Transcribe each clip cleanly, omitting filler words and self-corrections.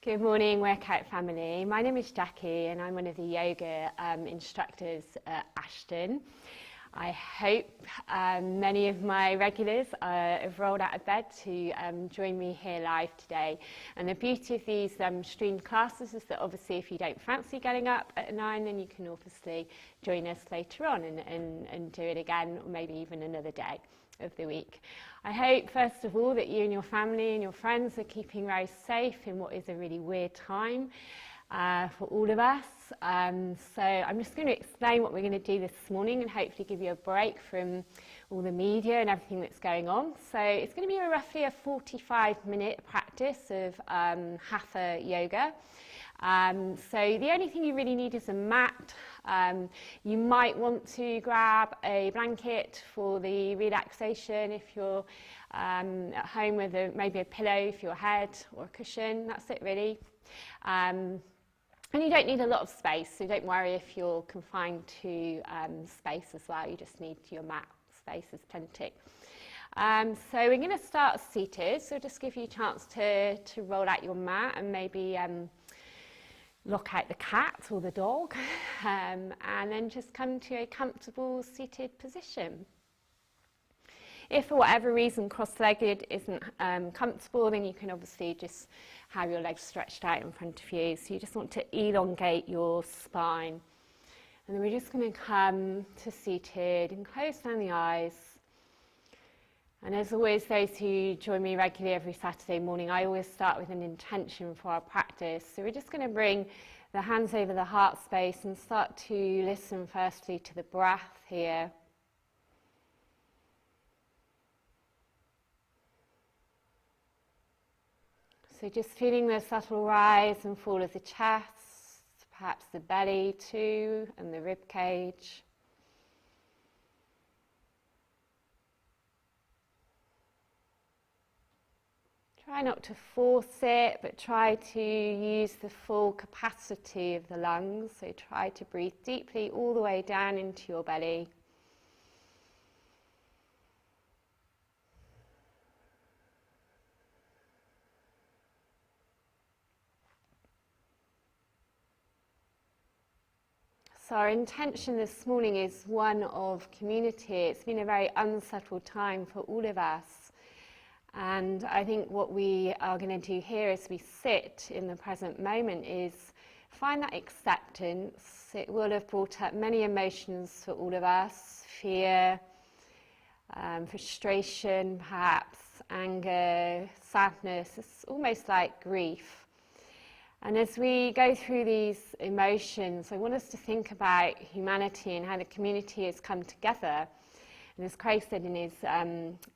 Good morning, Workout family. My name is Jackie and I'm one of the yoga instructors at Ashton. I hope many of my regulars have rolled out of bed to join me here live today. And the beauty of these streamed classes is that obviously if you don't fancy getting up at 9, then you can obviously join us later on and do it again, or maybe even another day of the week. I hope first of all that you and your family and your friends are keeping very safe in what is a really weird time for all of us. So I'm just going to explain what we're going to do this morning and hopefully give you a break from all the media and everything that's going on. So it's going to be roughly a 45-minute practice of Hatha yoga. So the only thing you really need is a mat. You might want to grab a blanket for the relaxation if you're at home with maybe a pillow for your head or a cushion. That's it really. And you don't need a lot of space, so don't worry if you're confined to space as well. You just need your mat. Space is plenty. So we're going to start seated, so just give you a chance to roll out your mat and maybe lock out the cat or the dog, and then just come to a comfortable seated position. If for whatever reason cross-legged isn't comfortable, then you can obviously just have your legs stretched out in front of you. So you just want to elongate your spine. And then we're just going to come to seated and close down the eyes. And as always, those who join me regularly every Saturday morning, I always start with an intention for our practice. So we're just going to bring the hands over the heart space and start to listen firstly to the breath here. So just feeling the subtle rise and fall of the chest, perhaps the belly too, and the rib cage. Try not to force it, but try to use the full capacity of the lungs. So try to breathe deeply all the way down into your belly. So our intention this morning is one of community. It's been a very unsettled time for all of us. And I think what we are going to do here as we sit in the present moment is find that acceptance. It will have brought up many emotions for all of us: fear, frustration, perhaps anger, sadness. It's almost like grief. And as we go through these emotions, I want us to think about humanity and how the community has come together. And as Craig said in his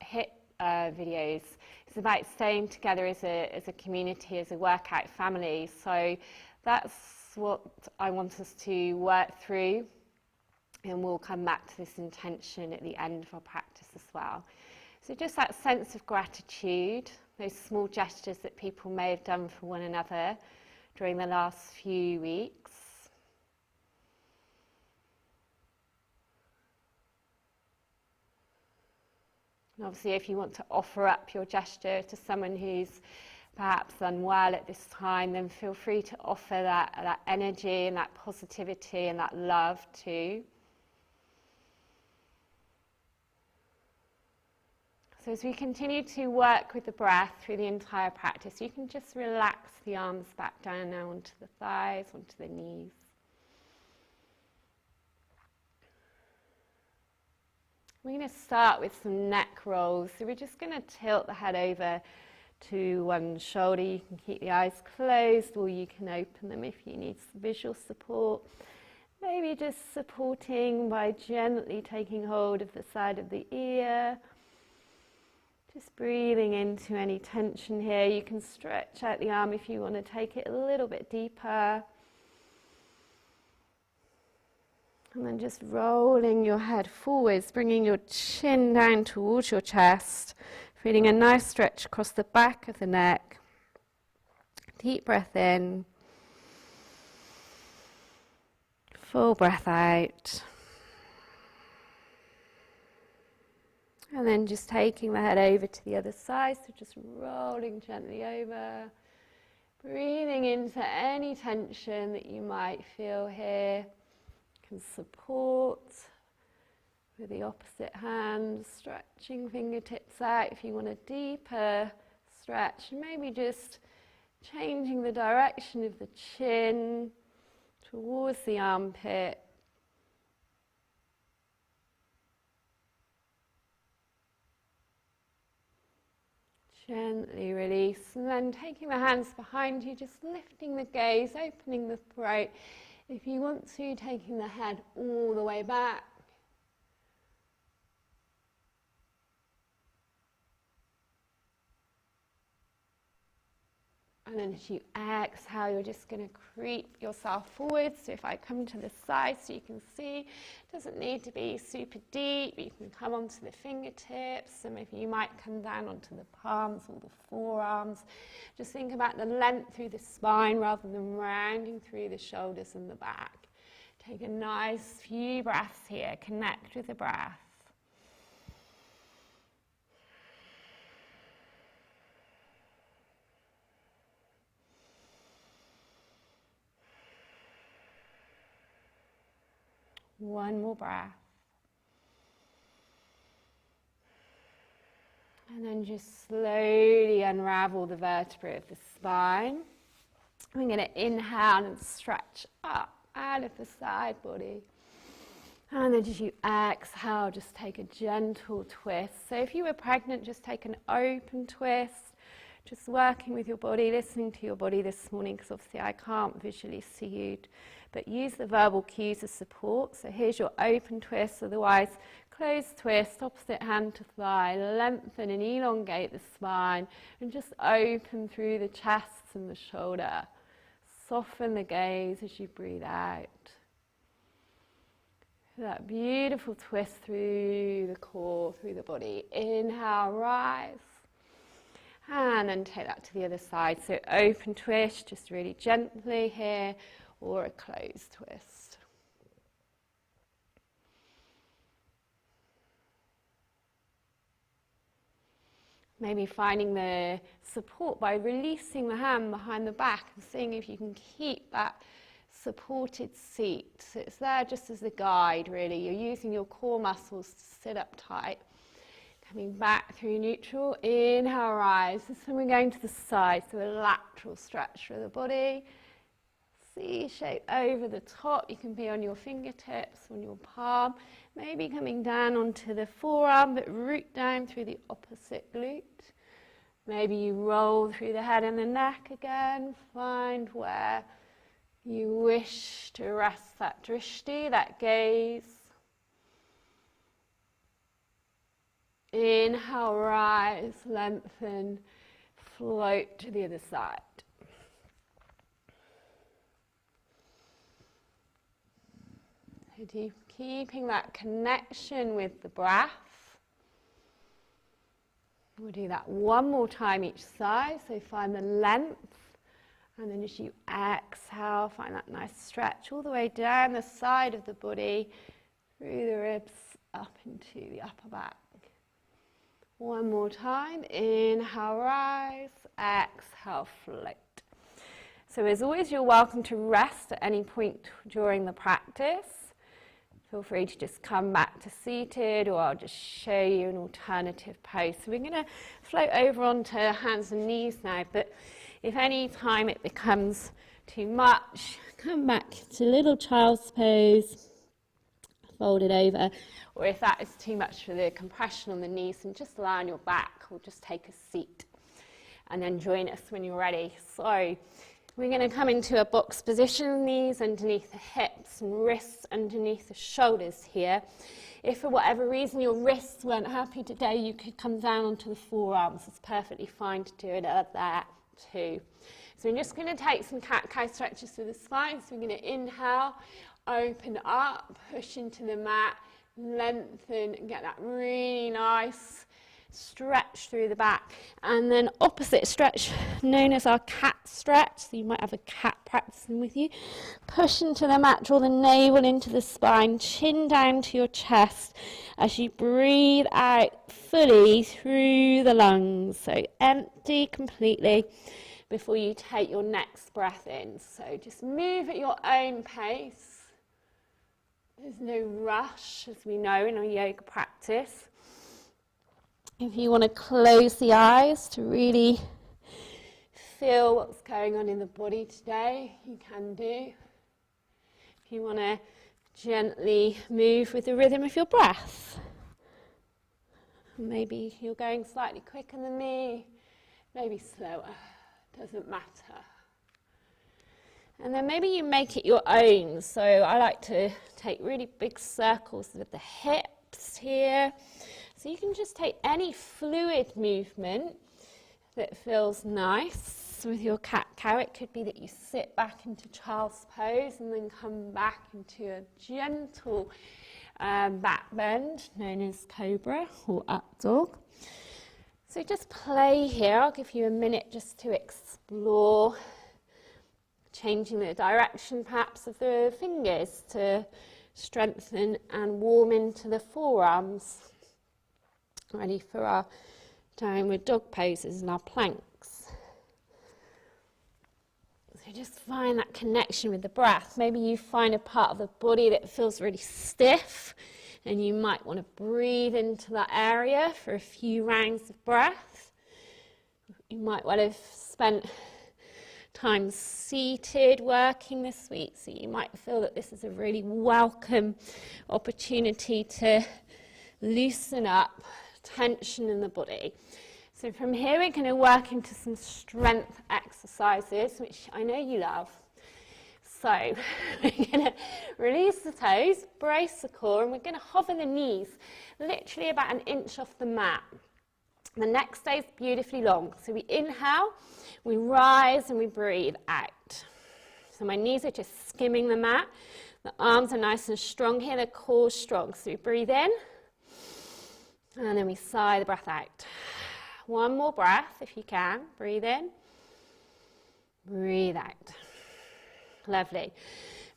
HIT videos, it's about staying together as a community, as a workout family. So that's what I want us to work through, and we'll come back to this intention at the end of our practice as well. So just that sense of gratitude, those small gestures that people may have done for one another during the last few weeks. And obviously, if you want to offer up your gesture to someone who's perhaps unwell at this time, then feel free to offer that energy and that positivity and that love too. So as we continue to work with the breath through the entire practice, you can just relax the arms back down now onto the thighs, onto the knees. We're going to start with some neck rolls. So we're just going to tilt the head over to one shoulder. You can keep the eyes closed or you can open them if you need some visual support. Maybe just supporting by gently taking hold of the side of the ear. Just breathing into any tension here. You can stretch out the arm if you want to take it a little bit deeper. And then just rolling your head forwards, bringing your chin down towards your chest, feeling a nice stretch across the back of the neck. Deep breath in. Full breath out. And then just taking the head over to the other side, so just rolling gently over, Breathing into any tension that you might feel here. You can support with the opposite hand, stretching fingertips out if you want a deeper stretch, and maybe just changing the direction of the chin towards the armpit. Gently release, and then taking the hands behind you, just lifting the gaze, opening the throat. If you want to, taking the head all the way back. And then as you exhale, you're just going to creep yourself forward. So if I come to the side so you can see, it doesn't need to be super deep. You can come onto the fingertips, and maybe you might come down onto the palms or the forearms. Just think about the length through the spine rather than rounding through the shoulders and the back. Take a nice few breaths here. Connect with the breath. One more breath. And then just slowly unravel the vertebrae of the spine. We're going to inhale and stretch up out of the side body. And then as you exhale, just take a gentle twist. So if you were pregnant, just take an open twist. Just working with your body, listening to your body this morning, because obviously I can't visually see you. But use the verbal cues as support. So here's your open twist, otherwise closed twist, opposite hand to thigh, lengthen and elongate the spine, and just open through the chest and the shoulder. Soften the gaze as you breathe out. That beautiful twist through the core, through the body. Inhale, rise. And then take that to the other side. So open twist, just really gently here, or a closed twist. Maybe finding the support by releasing the hand behind the back and seeing if you can keep that supported seat. So it's there just as a guide, really. You're using your core muscles to sit up tight. Coming back through neutral, inhale, rise. This time we're going to the side, so a lateral stretch for the body. C shape over the top. You can be on your fingertips, on your palm, maybe coming down onto the forearm, but root down through the opposite glute. Maybe you roll through the head and the neck again. Find where you wish to rest that drishti, that gaze. Inhale, rise, lengthen, float to the other side. Keeping that connection with the breath. We'll do that one more time each side, so find the length, and then as you exhale, find that nice stretch all the way down the side of the body, through the ribs, up into the upper back. One more time, inhale, rise, exhale, float. So as always, you're welcome to rest at any point during the practice. Feel free to just come back to seated, or I'll just show you an alternative pose. So we're going to float over onto hands and knees now, but if any time it becomes too much, come back to little child's pose, fold it over, or if that is too much for the compression on the knees, and just lie on your back or just take a seat, and then join us when you're ready. So we're going to come into a box position, knees underneath the hips and wrists underneath the shoulders here. If for whatever reason your wrists weren't happy today, you could come down onto the forearms. It's perfectly fine to do it at that too. So we're just going to take some cat-cow stretches through the spine. So we're going to inhale, open up, push into the mat, lengthen, and get that really nice stretch through the back. And then opposite stretch, known as our cat stretch. So you might have a cat practicing with you. Push into the mat, draw the navel into the spine, chin down to your chest as you breathe out fully through the lungs. So empty completely. before you take your next breath in. So just move at your own pace. There's no rush, as we know in our yoga practice. If you want to close the eyes to really feel what's going on in the body today, you can do. If you want to gently move with the rhythm of your breath. Maybe you're going slightly quicker than me, maybe slower, doesn't matter. And then maybe you make it your own. So I like to take really big circles with the hips here. So you can just take any fluid movement that feels nice with your cat-cow. It could be that you sit back into child's pose and then come back into a gentle back bend, known as cobra or up dog. So just play here. I'll give you a minute just to explore changing the direction perhaps of the fingers to strengthen and warm into the forearms. Ready for our downward dog poses and our planks. So just find that connection with the breath. Maybe you find a part of the body that feels really stiff and you might want to breathe into that area for a few rounds of breath. You might well have spent time seated working this week, so you might feel that this is a really welcome opportunity to loosen up tension in the body. So from here we're going to work into some strength exercises, which I know you love. So we're going to release the toes, brace the core, and we're going to hover the knees literally about an inch off the mat. The neck stays beautifully long. So we inhale, we rise and we breathe out. So my knees are just skimming the mat. The arms are nice and strong here, the core's strong. So we breathe in and then we sigh the breath out. One more breath if you can. Breathe in, breathe out. Lovely.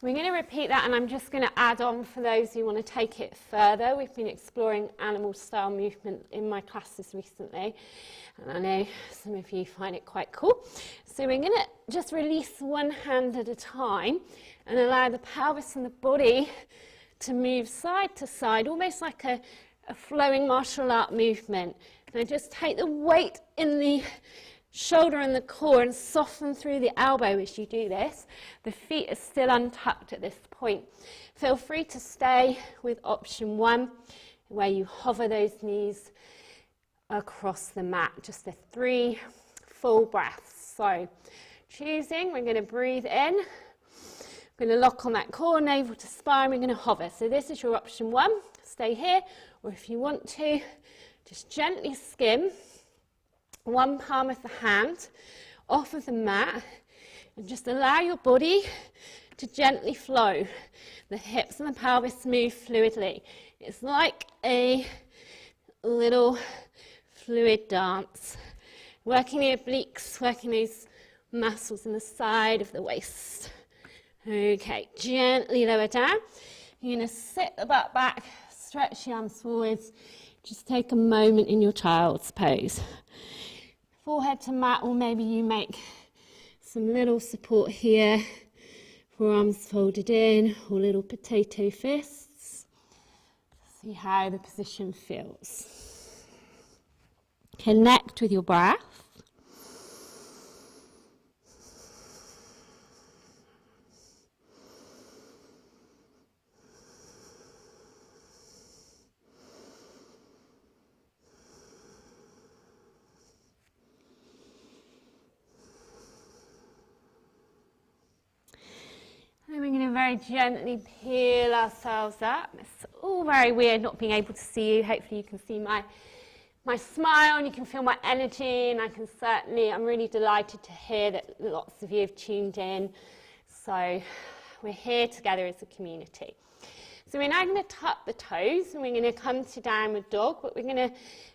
We're going to repeat that, and I'm just going to add on for those who want to take it further. We've been exploring animal style movement in my classes recently, and I know some of you find it quite cool. So we're going to just release one hand at a time and allow the pelvis and the body to move side to side, almost like a flowing martial art movement. Now just take the weight in the shoulder and the core and soften through the elbow as you do this. The feet are still untucked at this point. Feel free to stay with option 1, where you hover those knees across the mat. Just the 3 full breaths. So choosing, we're going to breathe in. We're going to lock on that core, navel to spine. We're going to hover. So this is your option 1. Stay here, or if you want to, just gently skim one palm of the hand off of the mat and just allow your body to gently flow. The hips and the pelvis move fluidly. It's like a little fluid dance. Working the obliques, working those muscles in the side of the waist. Okay, gently lower down. You're going to sit the butt back, stretch the arms forwards. Just take a moment in your child's pose. Forehead to mat, or maybe you make some little support here, forearms folded in, or little potato fists. See how the position feels. Connect with your breath. And we're going to very gently peel ourselves up. It's all very weird not being able to see you. Hopefully you can see my smile and you can feel my energy, and I'm really delighted to hear that lots of you have tuned in. So we're here together as a community. So we're now going to tuck the toes and we're going to come to downward dog, but we're going to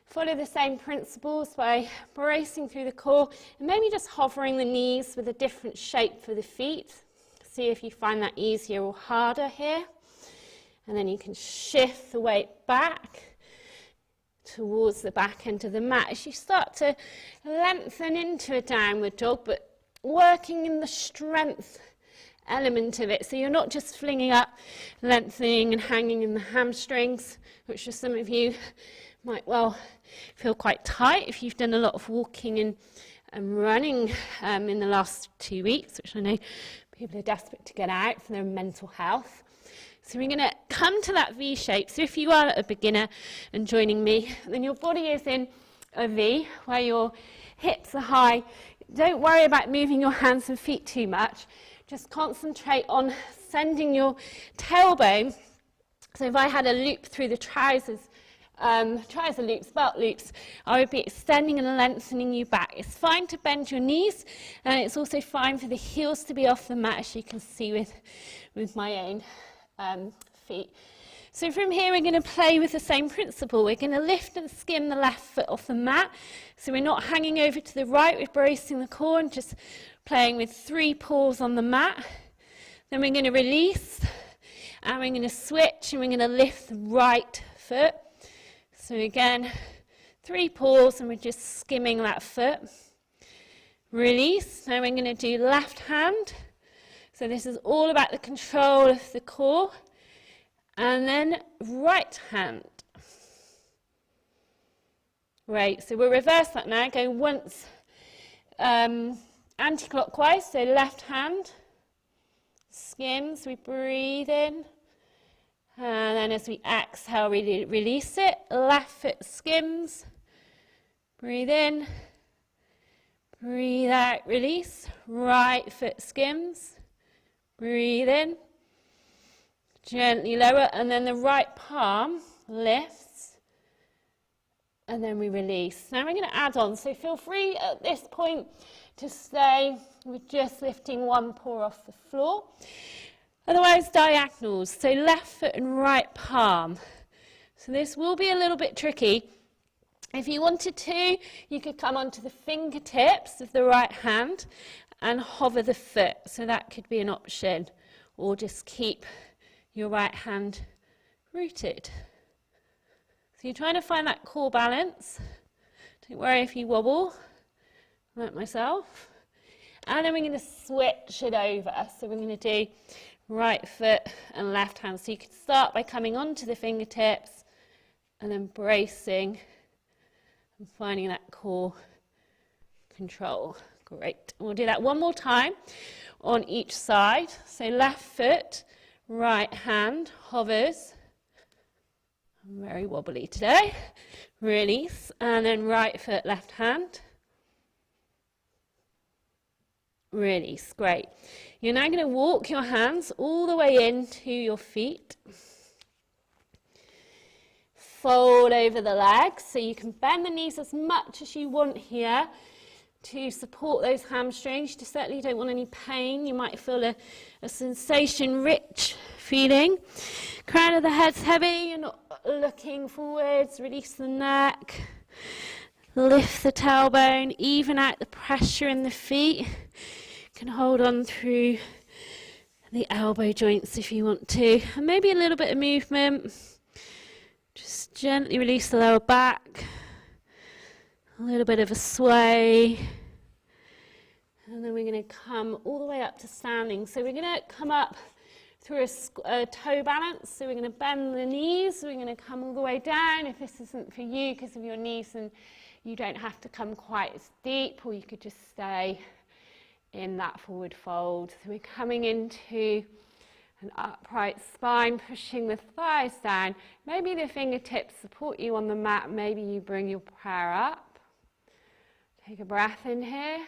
follow the same principles by bracing through the core and maybe just hovering the knees with a different shape for the feet. See if you find that easier or harder here. And then you can shift the weight back towards the back end of the mat as you start to lengthen into a downward dog, but working in the strength element of it. So you're not just flinging up, lengthening and hanging in the hamstrings, which for some of you might well feel quite tight if you've done a lot of walking and running in the last 2 weeks, which I know people are desperate to get out for their mental health. So we're going to come to that V shape. So if you are a beginner and joining me, then your body is in a V where your hips are high. Don't worry about moving your hands and feet too much. Just concentrate on sending your tailbone. So if I had a loop through the trousers, trouser loops, belt loops, I would be extending and lengthening you back. It's fine to bend your knees, and it's also fine for the heels to be off the mat, as you can see with my own feet. So from here we're going to play with the same principle. We're going to lift and skim the left foot off the mat. So we're not hanging over to the right, we're bracing the core and just playing with 3 pulls on the mat. Then we're going to release, and we're going to switch, and we're going to lift the right foot. So again, 3 pulls, and we're just skimming that foot. Release. Now we're going to do left hand. So this is all about the control of the core. And then right hand. Right, so we'll reverse that now. Go once anti-clockwise, so left hand. Skims, we breathe in. And then as we exhale, we release it. Left foot skims. Breathe in. Breathe out, release. Right foot skims. Breathe in. Gently lower, and then the right palm lifts, and then we release. Now we're going to add on, so feel free at this point to stay with just lifting 1 paw off the floor. Otherwise, diagonals, so left foot and right palm. So this will be a little bit tricky. If you wanted to, you could come onto the fingertips of the right hand and hover the foot, so that could be an option, or just keep your right hand rooted. So you're trying to find that core balance. Don't worry if you wobble, like myself. And then we're going to switch it over. So we're going to do right foot and left hand. So you could start by coming onto the fingertips and then bracing and finding that core control. Great. We'll do that one more time on each side. So left foot, right hand hovers. I'm very wobbly today. Release, and then right foot, left hand. Release, great. You're now going to walk your hands all the way into your feet. Fold over the legs, so you can bend the knees as much as you want here to support those hamstrings. You certainly don't want any pain. You might feel a sensation-rich feeling. Crown of the head's heavy. You're not looking forwards. Release the neck. Lift the tailbone. Even out the pressure in the feet. You can hold on through the elbow joints if you want to. And maybe a little bit of movement. Just gently release the lower back. A little bit of a sway, and then we're going to come all the way up to standing. So we're going to come up through a toe balance. So we're going to bend the knees. We're going to come all the way down. If this isn't for you because of your knees, then you don't have to come quite as deep, or you could just stay in that forward fold. So we're coming into an upright spine, pushing the thighs down. Maybe the fingertips support you on the mat. Maybe you bring your prayer up. Take a breath in here.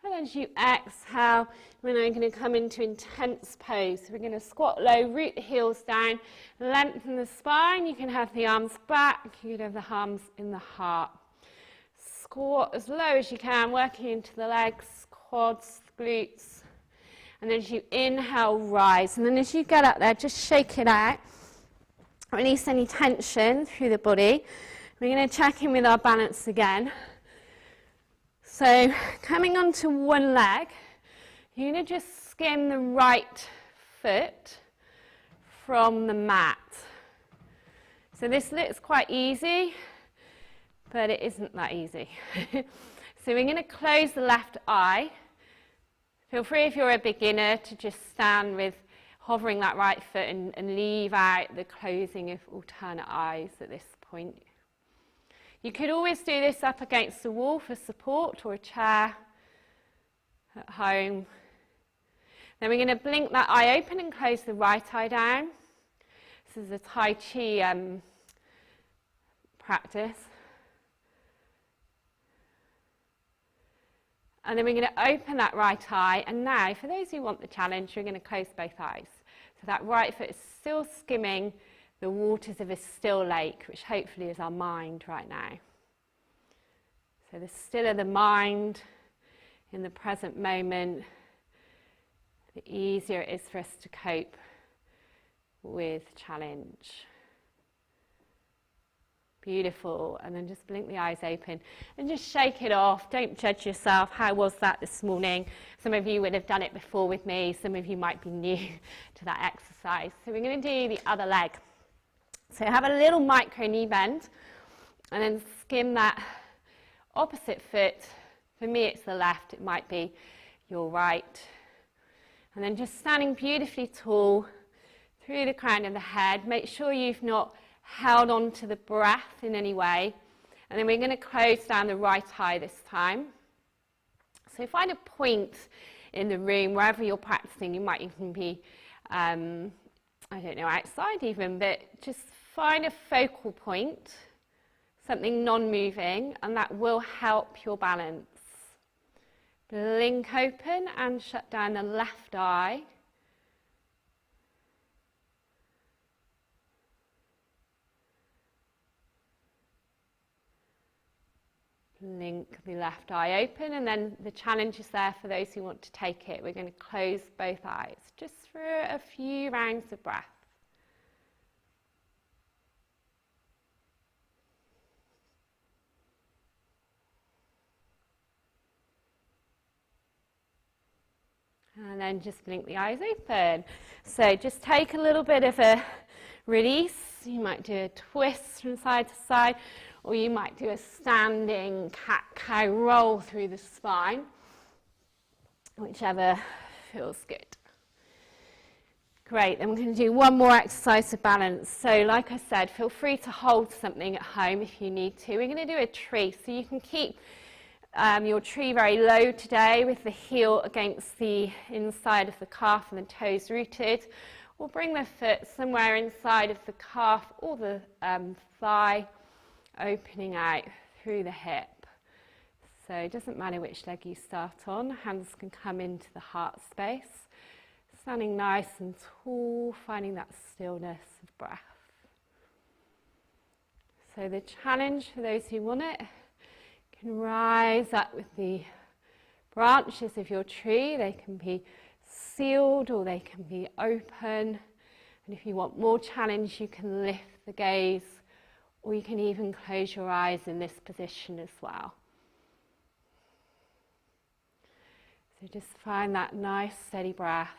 And then as you exhale, we're now going to come into intense pose. So we're going to squat low, root the heels down, lengthen the spine. You can have the arms back, you can have the arms in the heart. Squat as low as you can, working into the legs, quads, glutes. And then as you inhale, rise. And then as you get up there, just shake it out. Release any tension through the body. We're going to check in with our balance again. So coming onto one leg, you're going to just skim the right foot from the mat. So this looks quite easy, but it isn't that easy. So we're going to close the left eye. Feel free if you're a beginner to just stand with hovering that right foot and leave out the closing of alternate eyes at this point. You could always do this up against the wall for support or a chair at home. Then we're going to blink that eye open and close the right eye down. This is a Tai Chi practice. And then we're going to open that right eye. And now, for those who want the challenge, we're going to close both eyes. So that right foot is still skimming the waters of a still lake, which hopefully is our mind right now. So the stiller the mind in the present moment, the easier it is for us to cope with challenge. Beautiful. And then just blink the eyes open and just shake it off. Don't judge yourself. How was that this morning? Some of you would have done it before with me. Some of you might be new to that exercise. So we're going to do the other leg. So have a little micro knee bend and then skim that opposite foot. For me it's the left, it might be your right. And then just standing beautifully tall through the crown of the head. Make sure you've not held on to the breath in any way. And then we're going to close down the right eye this time. So find a point in the room, wherever you're practicing. You might even be, I don't know, outside even, but just find a focal point, something non-moving, and that will help your balance. Blink open and shut down the left eye. Blink the left eye open, and then the challenge is there for those who want to take it. We're going to close both eyes just for a few rounds of breath. And then just blink the eyes open. So just take a little bit of a release. You might do a twist from side to side, or you might do a standing cat-cow roll through the spine, whichever feels good. Great, then we're going to do one more exercise of balance. So like I said, feel free to hold something at home if you need to. We're going to do a tree, so you can keep your tree very low today with the heel against the inside of the calf and the toes rooted, or bring the foot somewhere inside of the calf or the thigh, opening out through the hip. So it doesn't matter which leg you start on, hands can come into the heart space, standing nice and tall, finding that stillness of breath. So the challenge for those who want it, can rise up with the branches of your tree. They can be sealed or they can be open. And if you want more challenge, you can lift the gaze, or you can even close your eyes in this position as well. So just find that nice steady breath.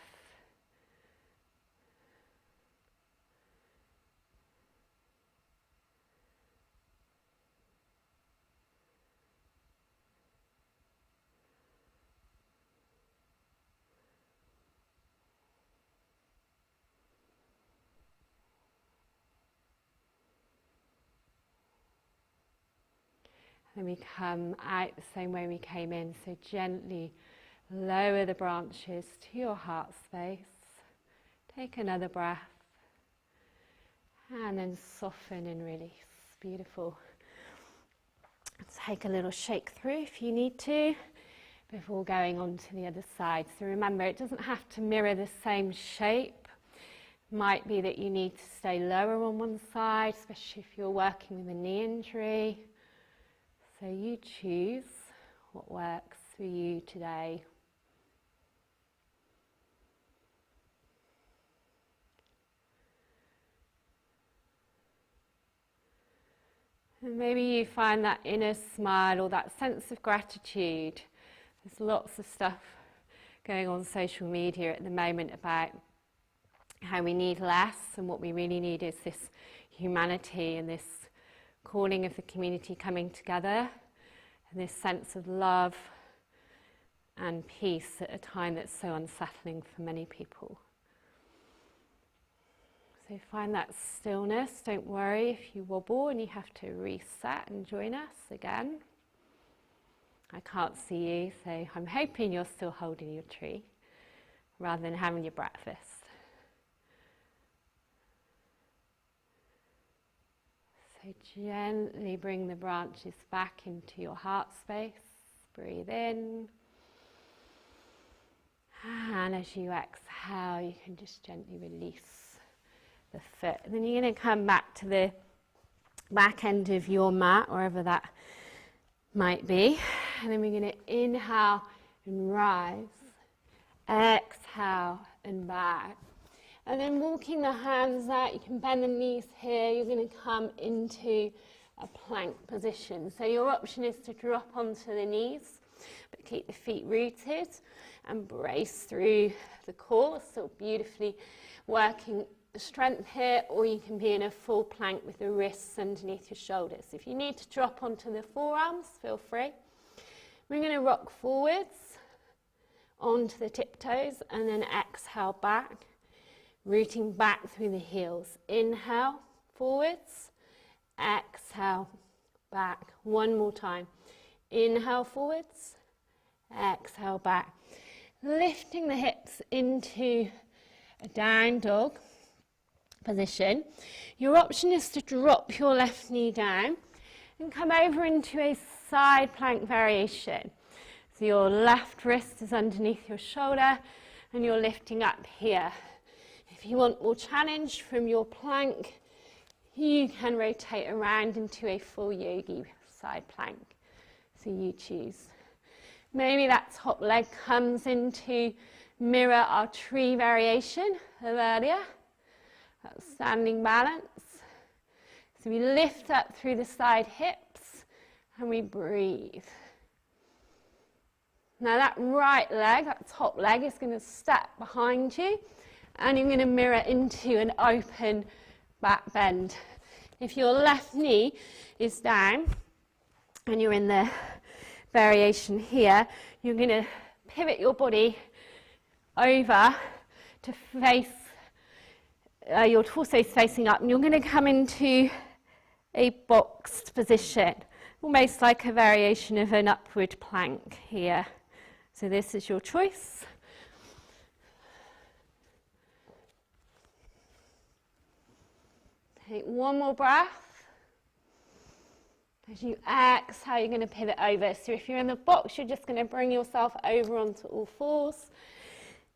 Then we come out the same way we came in, so gently lower the branches to your heart space. Take another breath and then soften and release. Beautiful. Take a little shake through if you need to before going on to the other side. So remember, it doesn't have to mirror the same shape. Might be that you need to stay lower on one side, especially if you're working with a knee injury. So you choose what works for you today. And maybe you find that inner smile or that sense of gratitude. There's lots of stuff going on social media at the moment about how we need less, and what we really need is this humanity and this calling of the community coming together, this sense of love and peace at a time that's so unsettling for many people. So find that stillness. Don't worry if you wobble and you have to reset and join us again. I can't see you, so I'm hoping you're still holding your tree rather than having your breakfast. So gently bring the branches back into your heart space. Breathe in. And as you exhale, you can just gently release the foot. And then you're going to come back to the back end of your mat, wherever that might be. And then we're going to inhale and rise. Exhale and back. And then walking the hands out, you can bend the knees here. You're going to come into a plank position. So your option is to drop onto the knees, but keep the feet rooted and brace through the core. So beautifully working the strength here, or you can be in a full plank with the wrists underneath your shoulders. If you need to drop onto the forearms, feel free. We're going to rock forwards onto the tiptoes and then exhale back, rooting back through the heels. Inhale, forwards, exhale, back. One more time. Inhale, forwards, exhale, back. Lifting the hips into a down dog position. Your option is to drop your left knee down and come over into a side plank variation. So your left wrist is underneath your shoulder and you're lifting up here. If you want more challenge from your plank, you can rotate around into a full yogi side plank. So you choose. Maybe that top leg comes into mirror our tree variation of earlier. That standing balance. So we lift up through the side hips and we breathe. Now that right leg, that top leg, is going to step behind you and you're going to mirror into an open back bend. If your left knee is down and you're in the variation here, you're going to pivot your body over to face, your torso is facing up, and you're going to come into a boxed position, almost like a variation of an upward plank here. So this is your choice. Take one more breath. As you exhale, you're going to pivot over. So if you're in the box, you're just going to bring yourself over onto all fours.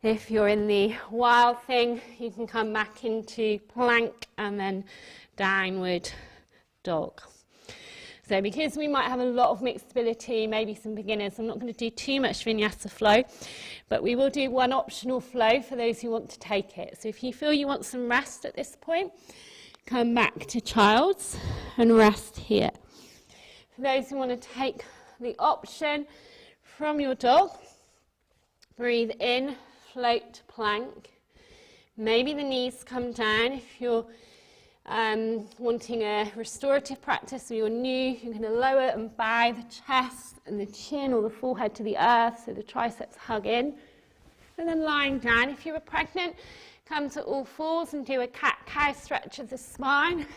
If you're in the wild thing, you can come back into plank and then downward dog. So because we might have a lot of mixed ability, maybe some beginners, I'm not going to do too much vinyasa flow, but we will do one optional flow for those who want to take it. So if you feel you want some rest at this point, come back to child's and rest here. For those who want to take the option from your dog, breathe in, float to plank. Maybe the knees come down. If you're wanting a restorative practice or you're new, you're going to lower and bow the chest and the chin or the forehead to the earth so the triceps hug in. And then lying down. If you're pregnant, come to all fours and do a cat-cow stretch of the spine.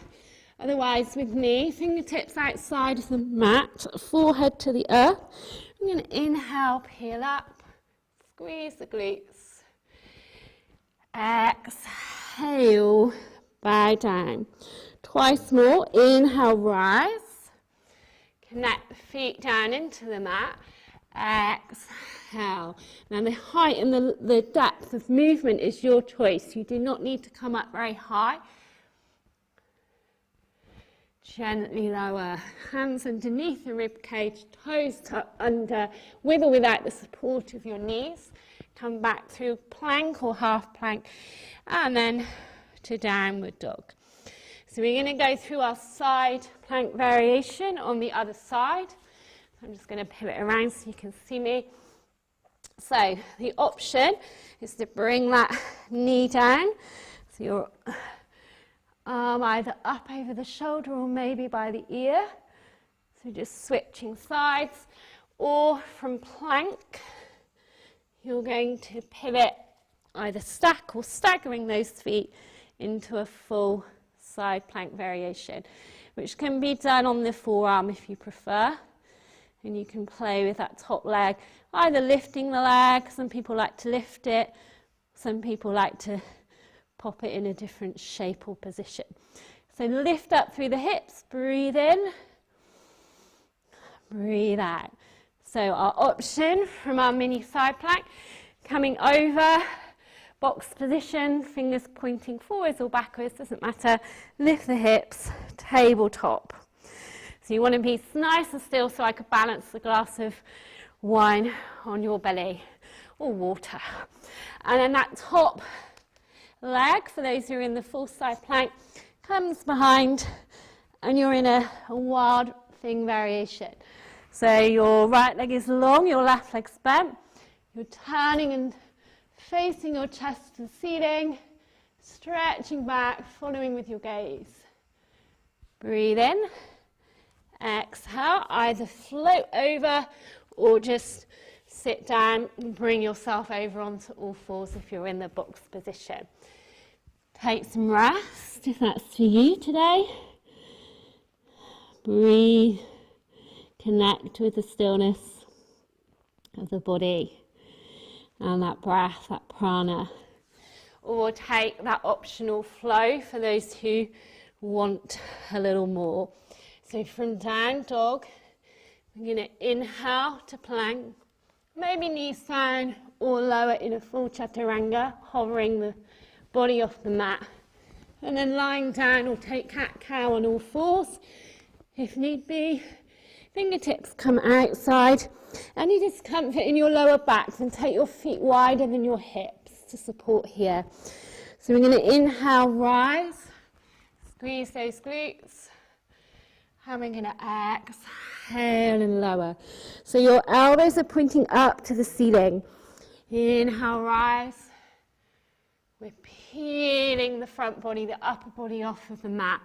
Otherwise, with me, fingertips outside of the mat, forehead to the earth. I'm going to inhale, peel up, squeeze the glutes. Exhale, bow down. Twice more. Inhale, rise. Connect the feet down into the mat. Exhale. Now the height and the depth of movement is your choice. You do not need to come up very high. Gently lower. Hands underneath the rib cage, toes tucked under, with or without the support of your knees. Come back through plank or half plank, and then to downward dog. So we're going to go through our side plank variation on the other side. I'm just going to pivot around so you can see me. So the option is to bring that knee down. So your arm either up over the shoulder or maybe by the ear. So just switching sides, or from plank, you're going to pivot, either stack or staggering those feet into a full side plank variation, which can be done on the forearm if you prefer. And you can play with that top leg, either lifting the leg, some people like to lift it, some people like to pop it in a different shape or position. So lift up through the hips, breathe in, breathe out. So our option from our mini side plank, coming over, box position, fingers pointing forwards or backwards, doesn't matter. Lift the hips, tabletop. So you want to be nice and still so I could balance the glass of wine on your belly or water. And then that top leg, for those who are in the full side plank, comes behind and you're in a wild thing variation. So your right leg is long, your left leg's bent. You're turning and facing your chest to the ceiling, stretching back, following with your gaze. Breathe in. Exhale, either float over or just sit down and bring yourself over onto all fours if you're in the box position. Take some rest if that's for you today. Breathe, connect with the stillness of the body and that breath, that prana. Or take that optional flow for those who want a little more. So from down dog, we're going to inhale to plank, maybe knees down or lower in a full chaturanga, hovering the body off the mat. And then lying down or take cat-cow on all fours, if need be. Fingertips come outside. Any discomfort in your lower back, then take your feet wider than your hips to support here. So we're going to inhale, rise, squeeze those glutes. And we're going to exhale and lower. So your elbows are pointing up to the ceiling. Inhale, rise. We're peeling the front body, the upper body off of the mat.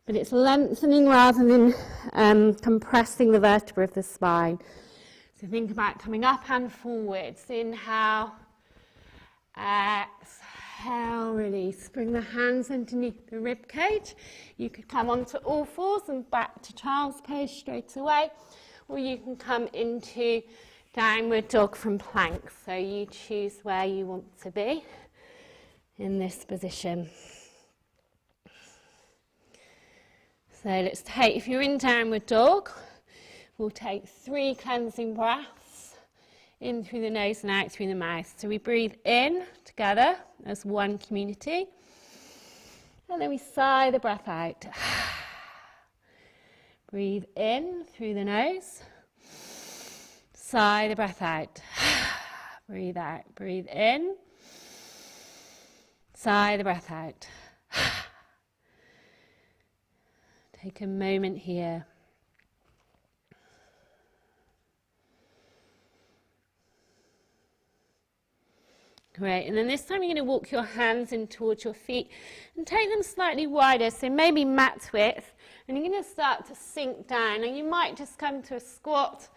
But it's lengthening rather than compressing the vertebra of the spine. So think about coming up and forwards. Inhale, exhale, release. Bring the hands underneath the rib cage. You could come onto all fours and back to child's pose straight away, or you can come into downward dog from plank. So you choose where you want to be in this position. So let's take, if you're in downward dog, we'll take 3 cleansing breaths in through the nose and out through the mouth. So we breathe in together as one community, and then we sigh the breath out. Breathe in through the nose, sigh the breath out. Breathe out, breathe in, sigh the breath out. Take a moment here. Great, and then this time you're going to walk your hands in towards your feet and take them slightly wider, so maybe mat width, and you're going to start to sink down. And you might just come to a squat,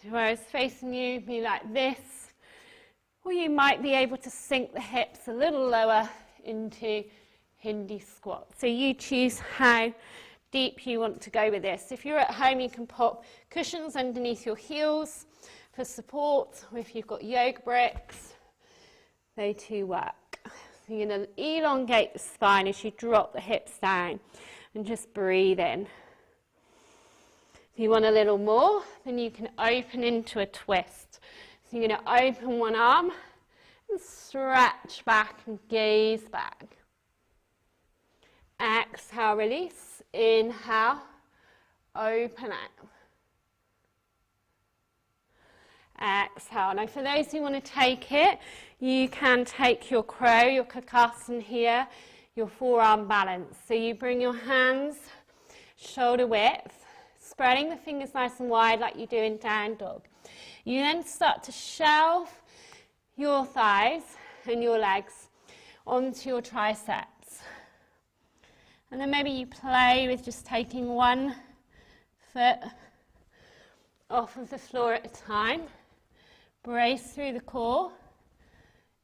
so where I was facing you, be like this, or you might be able to sink the hips a little lower into Hindi squat. So you choose how deep you want to go with this. If you're at home, you can pop cushions underneath your heels for support, or if you've got yoga bricks, they too work. So you're going to elongate the spine as you drop the hips down and just breathe in. If you want a little more, then you can open into a twist. So you're going to open one arm and stretch back and gaze back. Exhale, release. Inhale, open out. Exhale. Now for those who want to take it, you can take your crow, your kakasana here, your forearm balance. So you bring your hands shoulder width, spreading the fingers nice and wide like you do in down dog. You then start to shelve your thighs and your legs onto your triceps. And then maybe you play with just taking one foot off of the floor at a time. Brace through the core,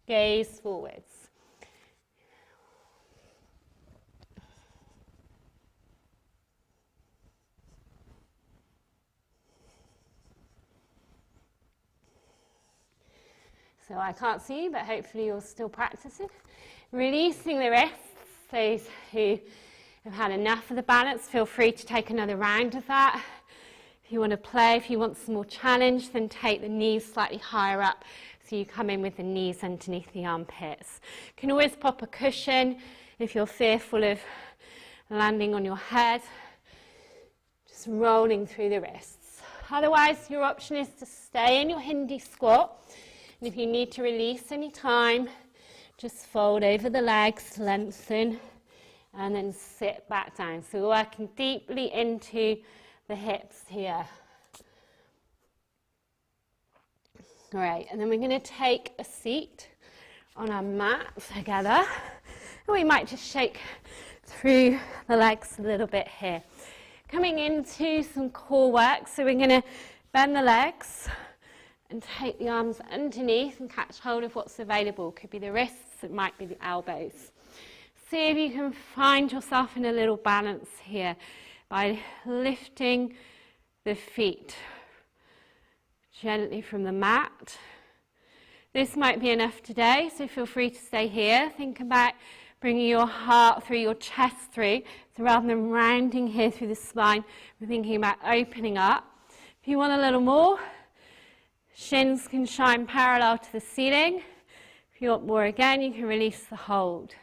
gaze forwards. So I can't see you, but hopefully you're still practicing. Releasing the wrists. Those who have had enough of the balance, feel free to take another round of that. If you want to play, if you want some more challenge, then take the knees slightly higher up so you come in with the knees underneath the armpits. You can always pop a cushion if you're fearful of landing on your head. Just rolling through the wrists. Otherwise, your option is to stay in your Hindi squat. And if you need to release any time, just fold over the legs, lengthen, and then sit back down. So we're working deeply into the hips here. All right, and then we're going to take a seat on our mat together. And we might just shake through the legs a little bit here. Coming into some core work, so we're going to bend the legs and take the arms underneath and catch hold of what's available. Could be the wrists, it might be the elbows. See if you can find yourself in a little balance here by lifting the feet gently from the mat. This might be enough today, so feel free to stay here. Think about bringing your heart through, your chest through. So rather than rounding here through the spine, we're thinking about opening up. If you want a little more, shins can shine parallel to the ceiling. If you want more again, you can release the hold.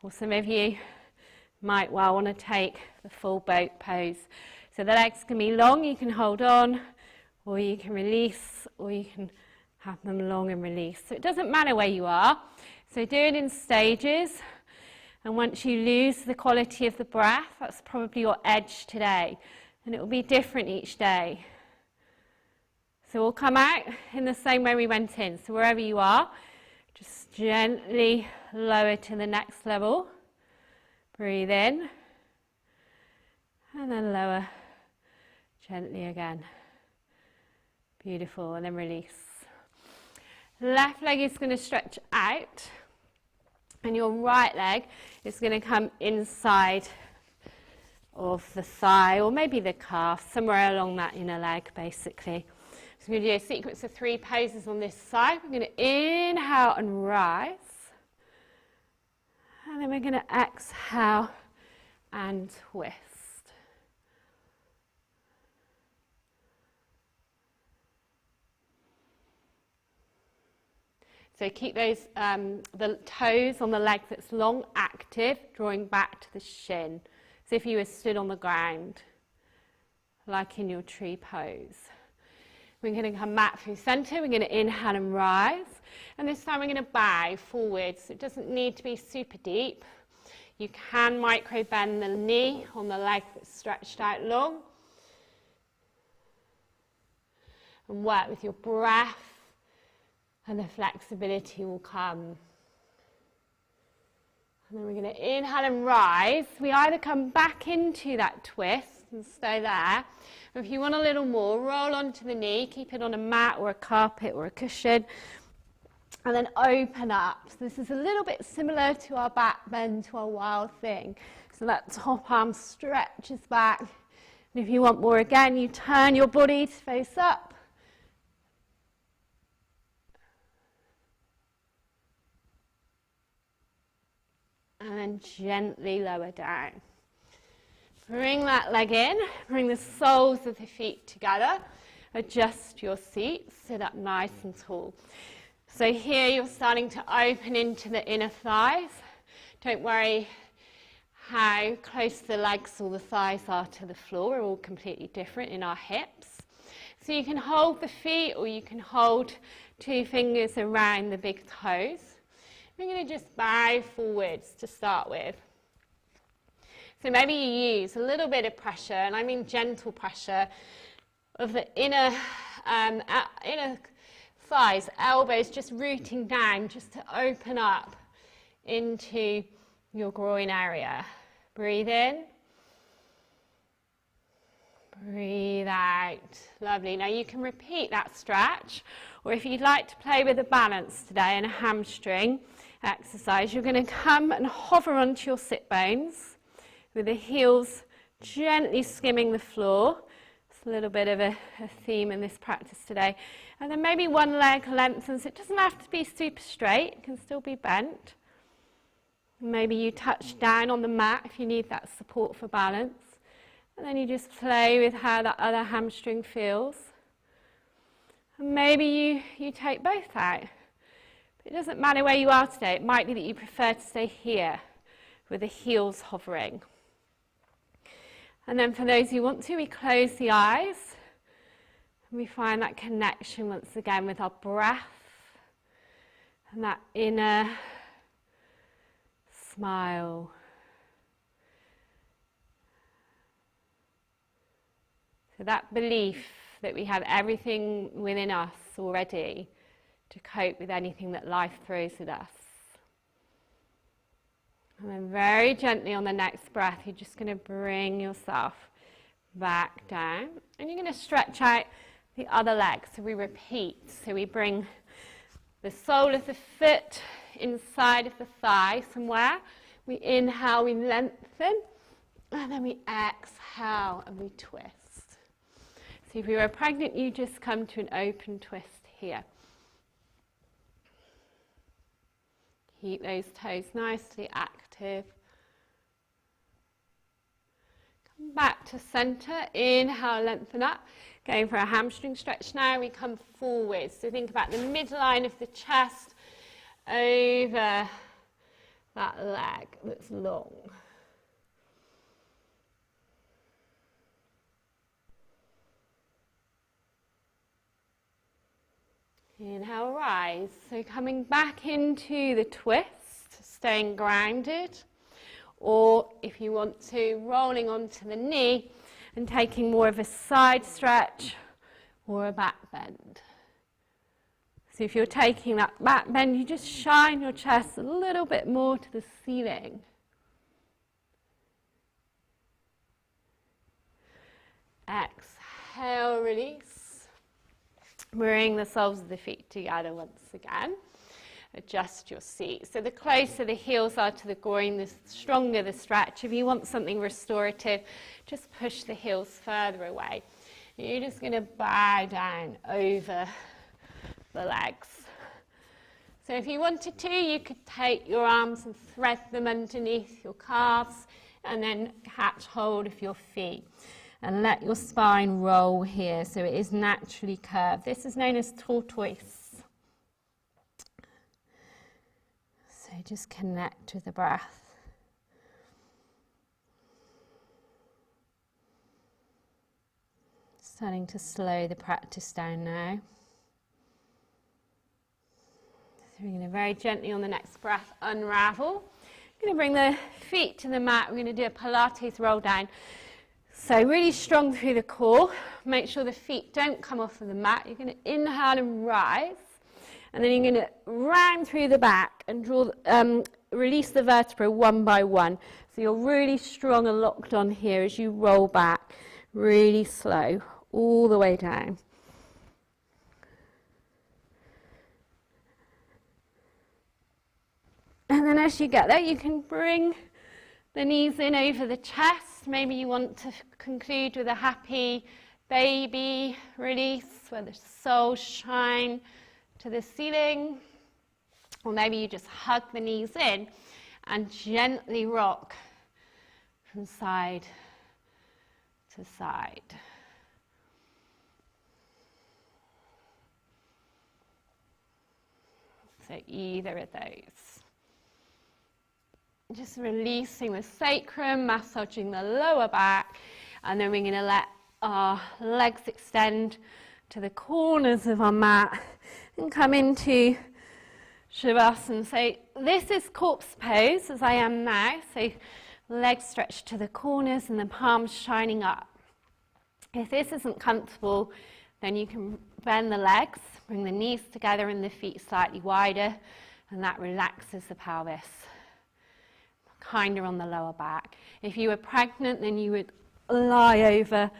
Or some of you might well want to take the full boat pose. So the legs can be long, you can hold on, or you can release, or you can have them long and release. So it doesn't matter where you are. So do it in stages. And once you lose the quality of the breath, that's probably your edge today. And it will be different each day. So we'll come out in the same way we went in. So wherever you are, just gently lower to the next level. Breathe in. And then lower gently again. Beautiful. And then release. Left leg is going to stretch out. And your right leg is going to come inside of the thigh, or maybe the calf, somewhere along that inner leg, basically. So we're going to do a sequence of 3 poses on this side. We're going to inhale and rise. And then we're going to exhale and twist. So keep those the toes on the leg that's long active, drawing back to the shin. So if you were stood on the ground, like in your tree pose. We're going to come back through center. We're going to inhale and rise. And this time we're going to bow forwards. It doesn't need to be super deep. You can micro bend the knee on the leg that's stretched out long. And work with your breath. And the flexibility will come. And then we're going to inhale and rise. We either come back into that twist and stay there. Or if you want a little more, roll onto the knee, keep it on a mat or a carpet or a cushion. And then open up. So this is a little bit similar to our back bend, to our wild thing. So that top arm stretches back. And if you want more again, you turn your body to face up. And then gently lower down. Bring that leg in, bring the soles of the feet together, adjust your seat, sit up nice and tall. So here you're starting to open into the inner thighs. Don't worry how close the legs or the thighs are to the floor, we're all completely different in our hips. So you can hold the feet or you can hold 2 fingers around the big toes. We're going to just bow forwards to start with. So maybe you use a little bit of pressure, and I mean gentle pressure, of the inner thighs, elbows just rooting down, just to open up into your groin area. Breathe in. Breathe out. Lovely. Now you can repeat that stretch, or if you'd like to play with a balance today and a hamstring exercise, you're going to come and hover onto your sit bones with the heels gently skimming the floor. It's a little bit of a theme in this practice today. And then maybe one leg lengthens. It doesn't have to be super straight. It can still be bent. Maybe you touch down on the mat if you need that support for balance. And then you just play with how that other hamstring feels. And maybe you take both out. But it doesn't matter where you are today. It might be that you prefer to stay here with the heels hovering. And then for those who want to, we close the eyes. And we find that connection once again with our breath. And that inner smile. So that belief that we have everything within us already to cope with anything that life throws at us. And then very gently on the next breath, you're just going to bring yourself back down. And you're going to stretch out the other leg. So we repeat. So we bring the sole of the foot inside of the thigh somewhere. We inhale, we lengthen. And then we exhale and we twist. So if you were pregnant, you just come to an open twist here. Keep those toes nicely active. Come back to center. Inhale, lengthen up. Going for a hamstring stretch now. We come forward. So think about the midline of the chest over that leg that's long. Inhale, rise. So coming back into the twist, staying grounded. Or if you want to, rolling onto the knee and taking more of a side stretch or a back bend. So if you're taking that back bend, you just shine your chest a little bit more to the ceiling. Exhale, release. Bring the soles of the feet together once again. Adjust your seat. So the closer the heels are to the groin, the stronger the stretch. If you want something restorative, just push the heels further away. You're just going to bow down over the legs. So if you wanted to, you could take your arms and thread them underneath your calves and then catch hold of your feet. And let your spine roll here so it is naturally curved. This is known as tortoise. So just connect with the breath. Starting to slow the practice down now. So we're going to very gently on the next breath unravel. I'm going to bring the feet to the mat. We're going to do a Pilates roll down. So really strong through the core. Make sure the feet don't come off of the mat. You're going to inhale and rise. And then you're going to round through the back and release the vertebra one by one. So you're really strong and locked on here as you roll back. Really slow, all the way down. And then as you get there, you can bring the knees in over the chest. Maybe you want to conclude with a happy baby release where the soles shine to the ceiling. Or maybe you just hug the knees in and gently rock from side to side. So either of those. Just releasing the sacrum, massaging the lower back, and then we're going to let our legs extend to the corners of our mat and come into Shavasana. So this is corpse pose as I am now. So legs stretched to the corners and the palms shining up. If this isn't comfortable, then you can bend the legs, bring the knees together and the feet slightly wider, and that relaxes the pelvis. Kinder on the lower back. If you were pregnant, then you would lie over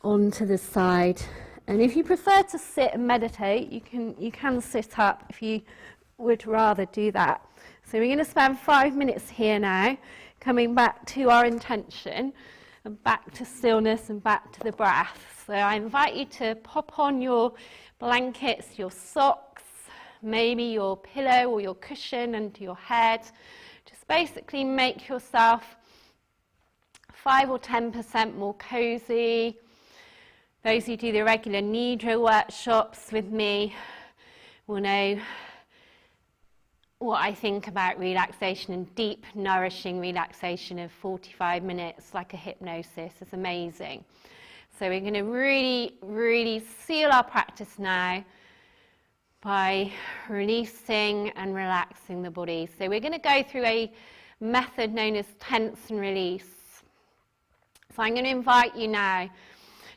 onto the side. And if you prefer to sit and meditate, you can sit up if you would rather do that. So we're going to spend 5 minutes here now, coming back to our intention and back to stillness and back to the breath. So I invite you to pop on your blankets, your socks, maybe your pillow or your cushion under your head. Just basically make yourself 5 or 10% more cozy. Those who do the regular Nidra workshops with me will know what I think about relaxation, and deep, nourishing relaxation of 45 minutes, like a hypnosis, is amazing. So we're going to really, really seal our practice now by releasing and relaxing the body. So we're going to go through a method known as tense and release. So I'm going to invite you now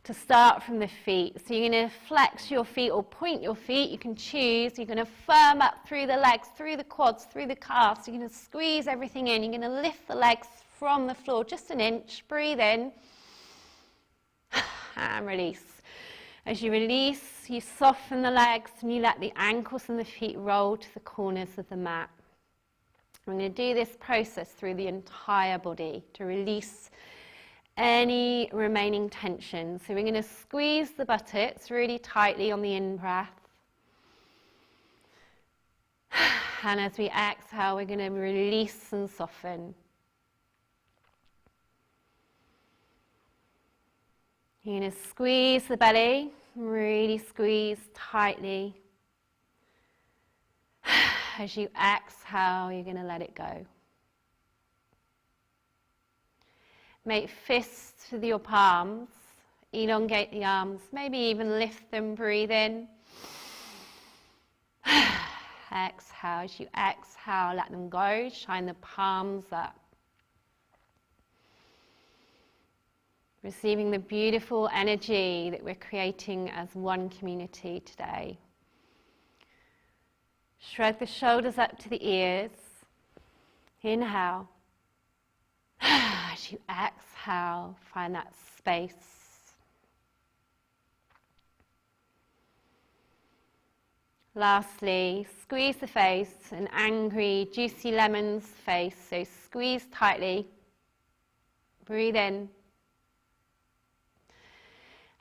to start from the feet. So you're going to flex your feet or point your feet. You can choose. You're going to firm up through the legs, through the quads, through the calves. You're going to squeeze everything in. You're going to lift the legs from the floor just an inch. Breathe in and release. As you release, you soften the legs and you let the ankles and the feet roll to the corners of the mat. We're going to do this process through the entire body to release any remaining tension. So we're going to squeeze the buttocks really tightly on the in-breath. And as we exhale, we're going to release and soften. You're going to squeeze the belly, really squeeze tightly. As you exhale, you're going to let it go. Make fists with your palms, elongate the arms, maybe even lift them, breathe in. Exhale, as you exhale, let them go, shine the palms up. Receiving the beautiful energy that we're creating as one community today. Shrug the shoulders up to the ears. Inhale. As you exhale, find that space. Lastly, squeeze the face, an angry, juicy lemon's face. So squeeze tightly. Breathe in.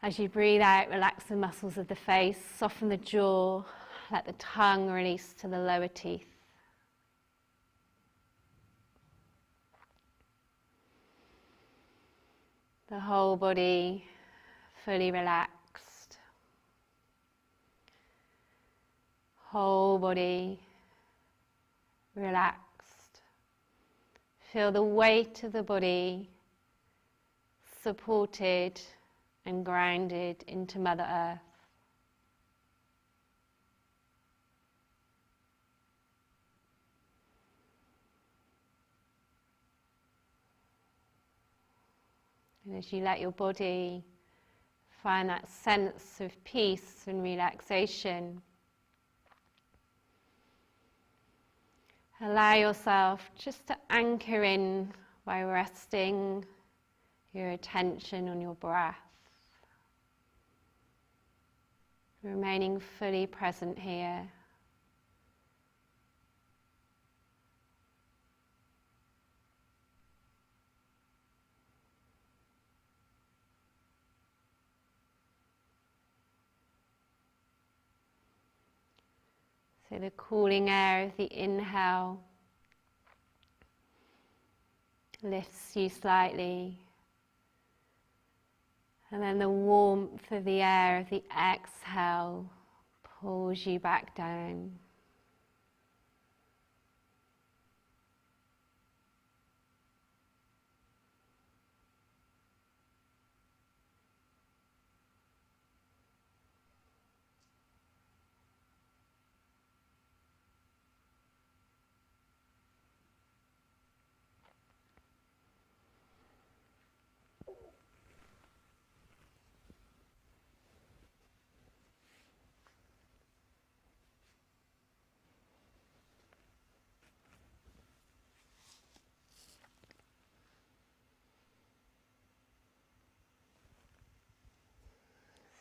As you breathe out, relax the muscles of the face, soften the jaw, let the tongue release to the lower teeth. The whole body fully relaxed. Whole body relaxed. Feel the weight of the body supported and grounded into Mother Earth. And as you let your body find that sense of peace and relaxation, allow yourself just to anchor in by resting your attention on your breath, remaining fully present here. So the cooling air of the inhale lifts you slightly, and then the warmth of the air of the exhale pulls you back down.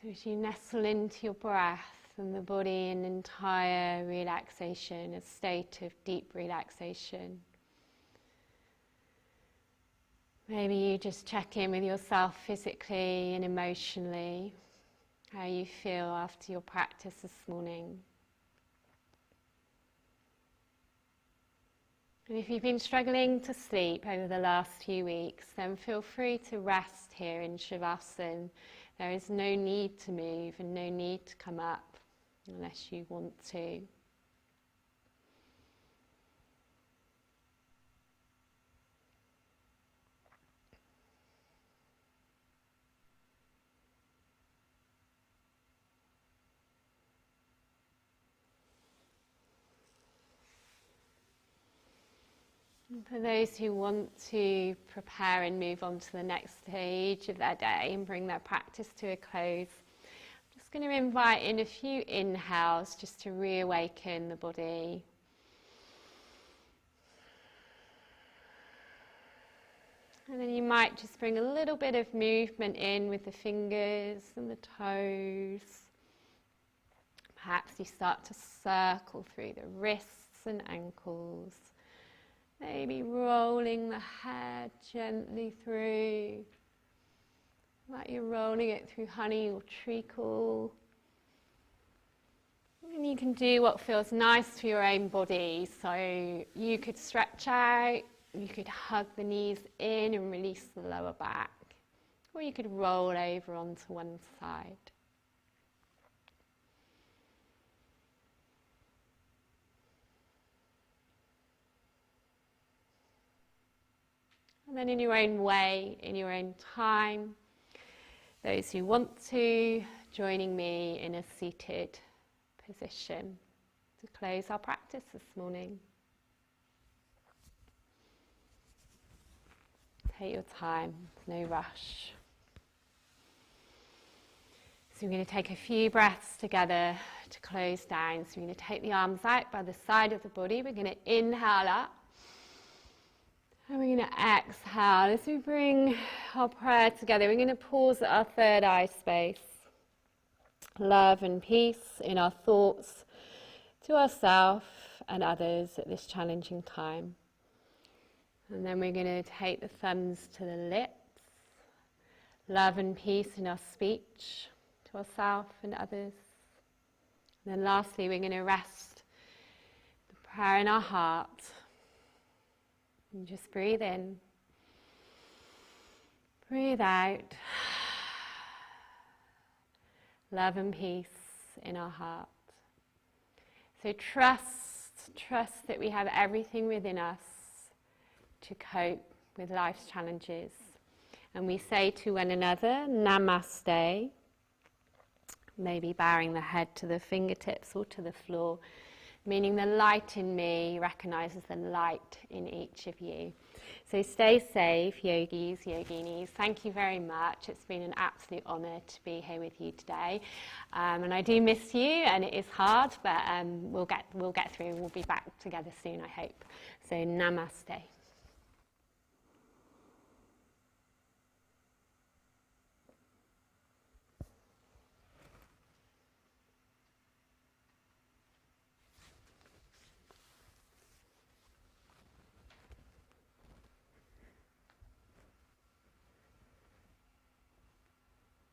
As you nestle into your breath and the body in entire relaxation, a state of deep relaxation. Maybe you just check in with yourself physically and emotionally, how you feel after your practice this morning. And if you've been struggling to sleep over the last few weeks, then feel free to rest here in Shavasana. There is no need to move and no need to come up unless you want to. And for those who want to prepare and move on to the next stage of their day and bring their practice to a close, I'm just going to invite in a few inhales just to reawaken the body. And then you might just bring a little bit of movement in with the fingers and the toes. Perhaps you start to circle through the wrists and ankles. Maybe rolling the head gently through, like you're rolling it through honey or treacle. And you can do what feels nice for your own body. So you could stretch out, you could hug the knees in and release the lower back, or you could roll over onto one side. And then in your own way, in your own time, those who want to, joining me in a seated position to close our practice this morning. Take your time, no rush. So we're going to take a few breaths together to close down. So we're going to take the arms out by the side of the body. We're going to inhale up. And we're going to exhale. As we bring our prayer together, we're going to pause at our third eye space. Love and peace in our thoughts to ourselves and others at this challenging time. And then we're going to take the thumbs to the lips. Love and peace in our speech to ourselves and others. And then lastly, we're going to rest the prayer in our heart. And just breathe in, breathe out. Love and peace in our heart. So trust that we have everything within us to cope with life's challenges. And we say to one another, Namaste, maybe bowing the head to the fingertips or to the floor, meaning the light in me recognizes the light in each of you. So stay safe, yogis, yoginis. Thank you very much. It's been an absolute honor to be here with you today. And I do miss you, and it is hard, but we'll get through. We'll be back together soon, I hope. So namaste.